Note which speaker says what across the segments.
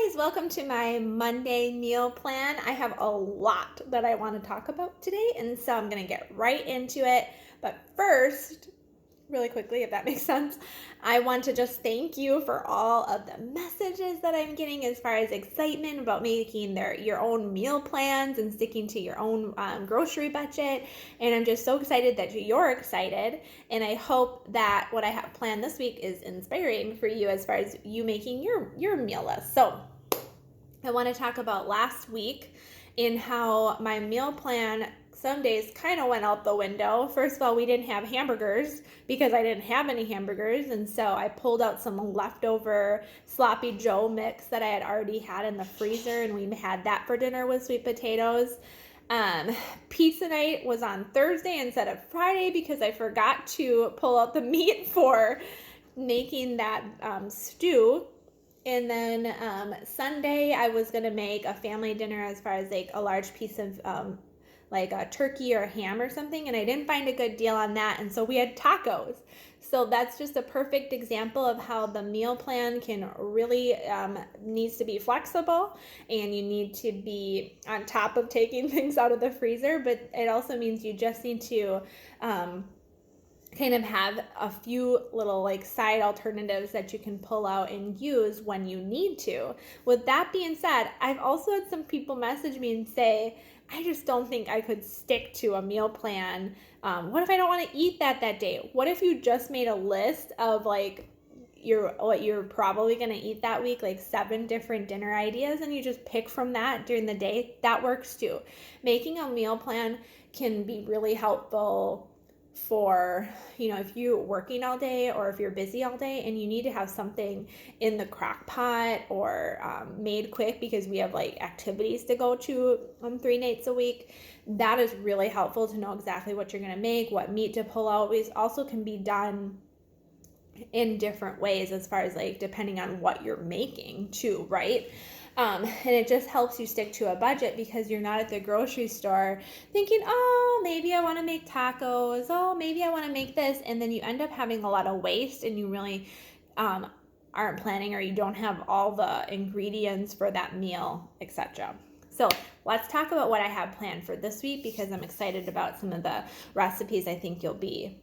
Speaker 1: guys, welcome to my Monday meal plan. I have a lot that I want to talk about today, and so I'm going to get right into it. But first, really quickly, if that makes sense, I want to just thank you for all of the messages that I'm getting as far as excitement about making your own meal plans and sticking to your own grocery budget. And I'm just so excited that you're excited. And I hope that what I have planned this week is inspiring for you as far as you making your meal list. So I want to talk about last week in how my meal plan some days kind of went out the window. First of all, we didn't have hamburgers because I didn't have any hamburgers, and so I pulled out some leftover sloppy Joe mix that I had already had in the freezer, and we had that for dinner with sweet potatoes. Pizza night was on Thursday instead of Friday because I forgot to pull out the meat for making that stew. And then Sunday, I was going to make a family dinner as far as like a large piece of like a turkey or a ham or something. And I didn't find a good deal on that. And so we had tacos. So that's just a perfect example of how the meal plan can really needs to be flexible, and you need to be on top of taking things out of the freezer. But it also means you just need to kind of have a few little like side alternatives that you can pull out and use when you need to. With that being said, I've also had some people message me and say, I just don't think I could stick to a meal plan. What if I don't want to eat that day? What if you just made a list of like what you're probably going to eat that week, like 7 different dinner ideas, and you just pick from that during the day? That works too. Making a meal plan can be really helpful for, if you're working all day or if you're busy all day and you need to have something in the crock pot or made quick because we have like activities to go to 3 nights a week. That is really helpful to know exactly what you're going to make, what meat to pull out. It also can be done in different ways as far as like depending on what you're making too, right? And it just helps you stick to a budget because you're not at the grocery store thinking, oh, maybe I want to make tacos. Oh, maybe I want to make this. And then you end up having a lot of waste and you really aren't planning, or you don't have all the ingredients for that meal, etc. So let's talk about what I have planned for this week because I'm excited about some of the recipes I think you'll be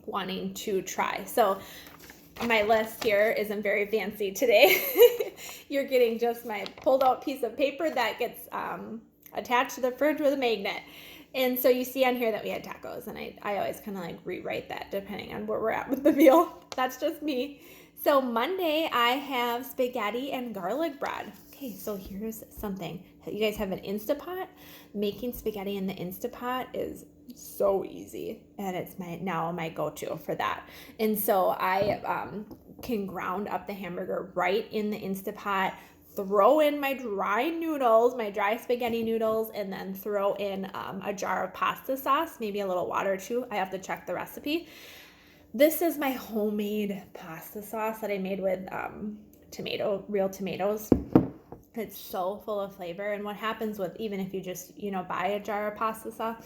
Speaker 1: wanting to try. So my list here isn't very fancy today. You're getting just my pulled out piece of paper that gets attached to the fridge with a magnet. And so you see on here that we had tacos, and I always kind of like rewrite that depending on where we're at with the meal. That's just me. So Monday I have spaghetti and garlic bread. Okay, so here's something. You guys have an Instapot? Making spaghetti in the Instapot is so easy, and it's now my go-to for that. And so I can ground up the hamburger right in the Instapot, throw in my dry noodles, my dry spaghetti noodles, and then throw in a jar of pasta sauce, maybe a little water too. I have to check the recipe. This is my homemade pasta sauce that I made with real tomatoes. It's so full of flavor. And what happens with, even if you just, buy a jar of pasta sauce,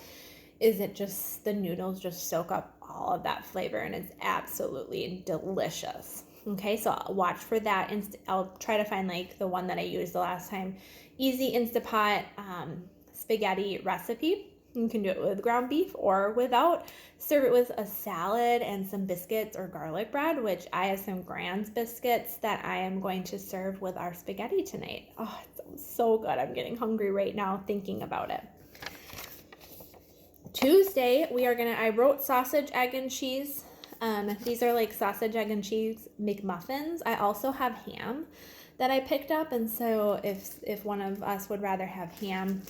Speaker 1: is the noodles just soak up all of that flavor, and it's absolutely delicious. Okay, so I'll watch for that. I'll try to find like the one that I used the last time. Easy Instapot spaghetti recipe. You can do it with ground beef or without. Serve it with a salad and some biscuits or garlic bread, which I have some Grand's biscuits that I am going to serve with our spaghetti tonight. Oh, it sounds so good. I'm getting hungry right now thinking about it. Tuesday, I wrote sausage, egg, and cheese. These are like sausage, egg, and cheese McMuffins. I also have ham that I picked up, and so if one of us would rather have ham,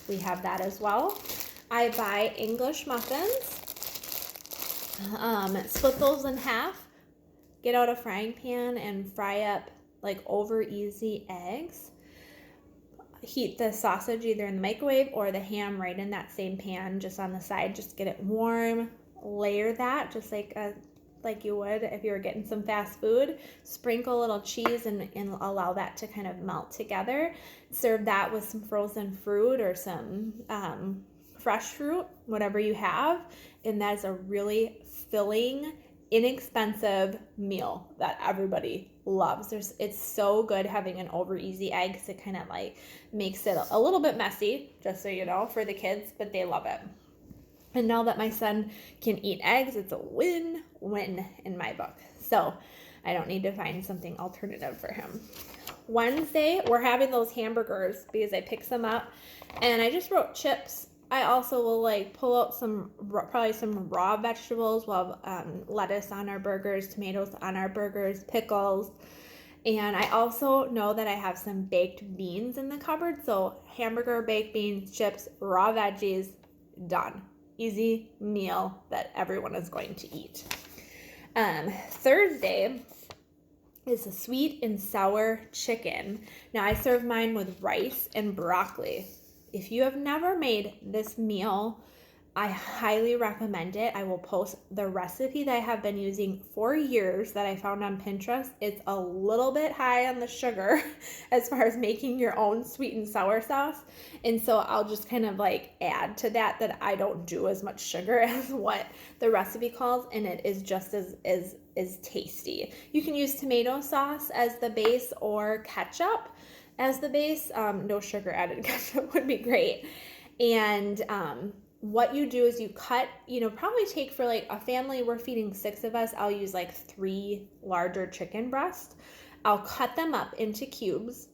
Speaker 1: we have that as well. I buy English muffins, split those in half, get out a frying pan and fry up like over easy eggs. Heat the sausage either in the microwave or the ham right in that same pan, just on the side. Just get it warm. Layer that just like you would if you were getting some fast food. Sprinkle a little cheese and allow that to kind of melt together. Serve that with some frozen fruit or some fresh fruit, whatever you have. And that is a really filling, inexpensive meal that everybody loves. It's so good having an over easy egg because it kind of like makes it a little bit messy, just so you know, for the kids, but they love it. And now that my son can eat eggs, it's a win-win in my book. So I don't need to find something alternative for him. Wednesday, we're having those hamburgers because I picked some up, and I just wrote chips. I also will like pull out probably some raw vegetables. We'll have lettuce on our burgers, tomatoes on our burgers, pickles. And I also know that I have some baked beans in the cupboard. So hamburger, baked beans, chips, raw veggies, done. Easy meal that everyone is going to eat. Thursday is a sweet and sour chicken. Now I serve mine with rice and broccoli. If you have never made this meal, I highly recommend it. I will post the recipe that I have been using for years that I found on Pinterest. It's a little bit high on the sugar as far as making your own sweet and sour sauce. And so I'll just kind of like add to that I don't do as much sugar as what the recipe calls, and it is just as tasty. You can use tomato sauce as the base or ketchup as the base. No sugar added ketchup would be great. And what you do is you cut, probably take for like a family, we're feeding 6 of us, I'll use like 3 larger chicken breasts. I'll cut them up into cubes.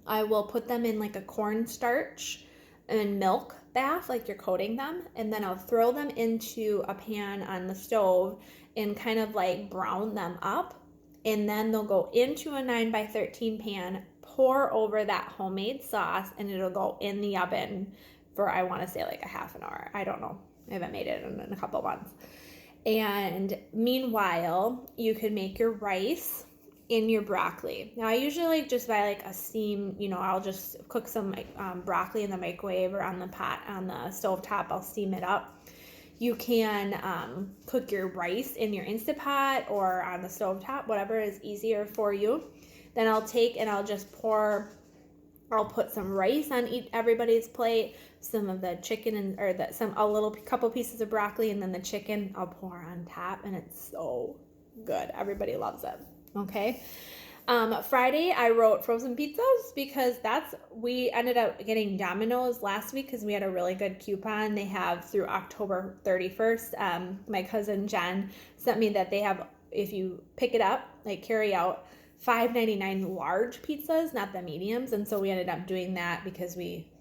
Speaker 1: I will put them in like a cornstarch and milk bath, like you're coating them, and then I'll throw them into a pan on the stove and kind of like brown them up, and then they'll go into a 9x13 pan, pour over that homemade sauce, and it'll go in the oven for, I want to say like a half an hour. I don't know. I haven't made it in a couple months. And meanwhile, you could make your rice in your broccoli. Now I usually like just buy like a steam, I'll just cook some broccoli in the microwave or on the pot, on the stove top. I'll steam it up. You can cook your rice in your Instapot or on the stove top, whatever is easier for you. Then I'll take and I'll put some rice on everybody's plate, some of the chicken couple pieces of broccoli, and then the chicken I'll pour on top, and it's so good. Everybody loves it. Okay. Friday I wrote frozen pizzas because we ended up getting Domino's last week because we had a really good coupon. They have through October 31st. My cousin Jen sent me that they have, if you pick it up, like carry out, $5.99 large pizzas, not the mediums. And so we ended up doing that because we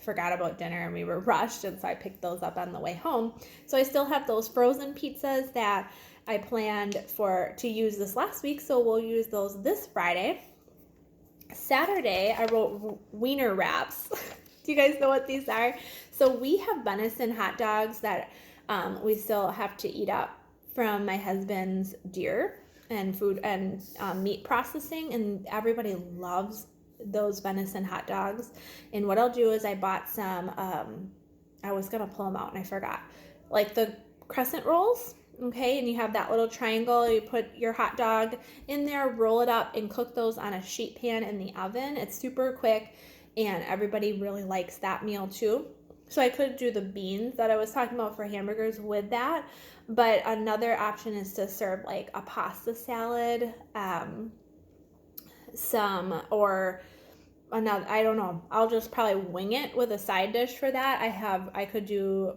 Speaker 1: forgot about dinner and we were rushed, and so I picked those up on the way home. So I still have those frozen pizzas that I planned to use this last week, so we'll use those this Friday. Saturday I wrote wiener wraps. Do you guys know what these are? So we have venison hot dogs that we still have to eat up from my husband's deer and food and meat processing, and everybody loves those venison hot dogs. And what I'll do is I bought some I was gonna pull them out and I forgot, like the crescent rolls. Okay, and you have that little triangle, you put your hot dog in there, roll it up, and cook those on a sheet pan in the oven. It's super quick, and everybody really likes that meal too. So I could do the beans that I was talking about for hamburgers with that, but another option is to serve like a pasta salad, another, I don't know, I'll just probably wing it with a side dish for that. I could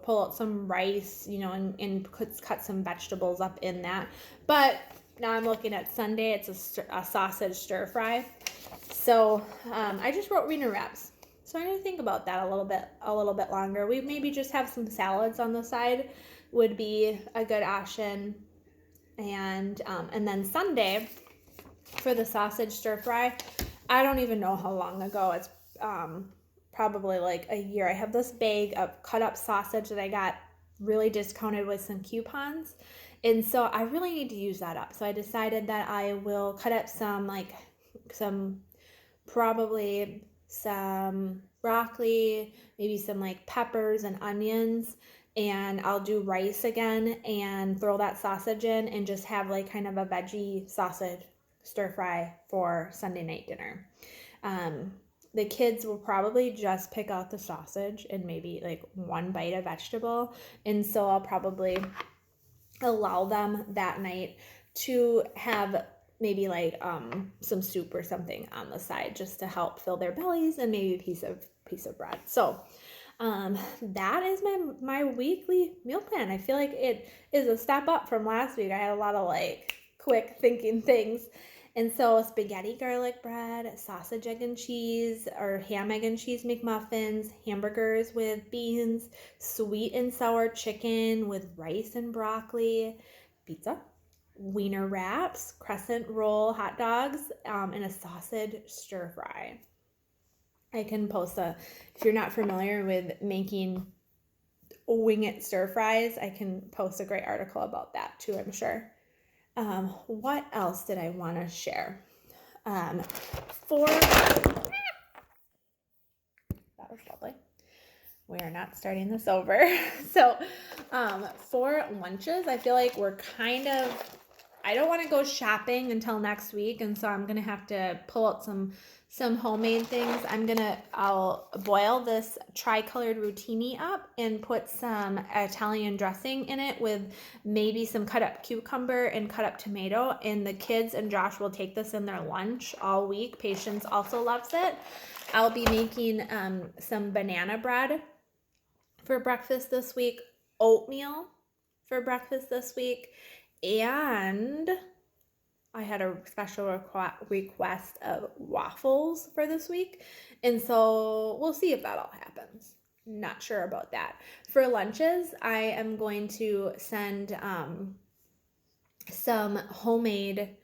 Speaker 1: pull out some rice, and cut some vegetables up in that. But now I'm looking at Sunday, it's a sausage stir fry. So I just wrote wiener wraps. So I'm going to think about that a little bit longer. We maybe just have some salads on the side would be a good option. And then Sunday for the sausage stir fry, I don't even know how long ago. It's probably like a year. I have this bag of cut up sausage that I got really discounted with some coupons. And so I really need to use that up. So I decided that I will cut up probably some broccoli, maybe some like peppers and onions, and I'll do rice again and throw that sausage in and just have like kind of a veggie sausage stir fry for Sunday night dinner. The kids will probably just pick out the sausage and maybe like one bite of vegetable, and so I'll probably allow them that night to have maybe like some soup or something on the side just to help fill their bellies, and maybe a piece of bread. So that is my weekly meal plan. I feel like it is a step up from last week. I had a lot of like quick thinking things. And so spaghetti garlic bread, sausage egg and cheese, or ham egg and cheese McMuffins, hamburgers with beans, sweet and sour chicken with rice and broccoli, pizza, wiener wraps, crescent roll hot dogs, and a sausage stir fry. I can post if you're not familiar with making wing it stir fries, I can post a great article about that too, I'm sure. What else did I want to share? For that was lovely. We are not starting this over. So, for lunches, I feel like we're kind of, I don't want to go shopping until next week, and so I'm gonna have to pull out some homemade things. I'll boil this tri-colored rotini up and put some Italian dressing in it with maybe some cut up cucumber and cut up tomato, and the kids and Josh will take this in their lunch all week. Patience also loves it. I'll be making some banana bread for breakfast this week, oatmeal for breakfast this week, and I had a special request of waffles for this week, and so we'll see if that all happens. Not sure about that. For lunches, I am going to send some homemade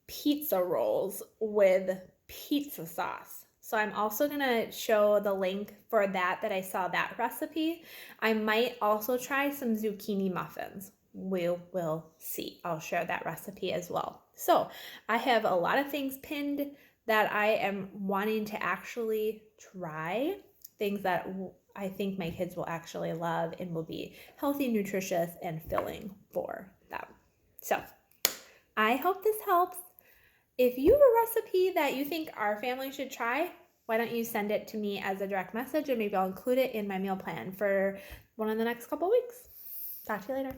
Speaker 1: pizza rolls with pizza sauce. So I'm also going to show the link for that I saw that recipe. I might also try some zucchini muffins. We will see. I'll share that recipe as well. So I have a lot of things pinned that I am wanting to actually try, things that I think my kids will actually love and will be healthy, nutritious, and filling for them. So I hope this helps. If you have a recipe that you think our family should try, why don't you send it to me as a direct message, and maybe I'll include it in my meal plan for one of the next couple weeks. Talk to you later.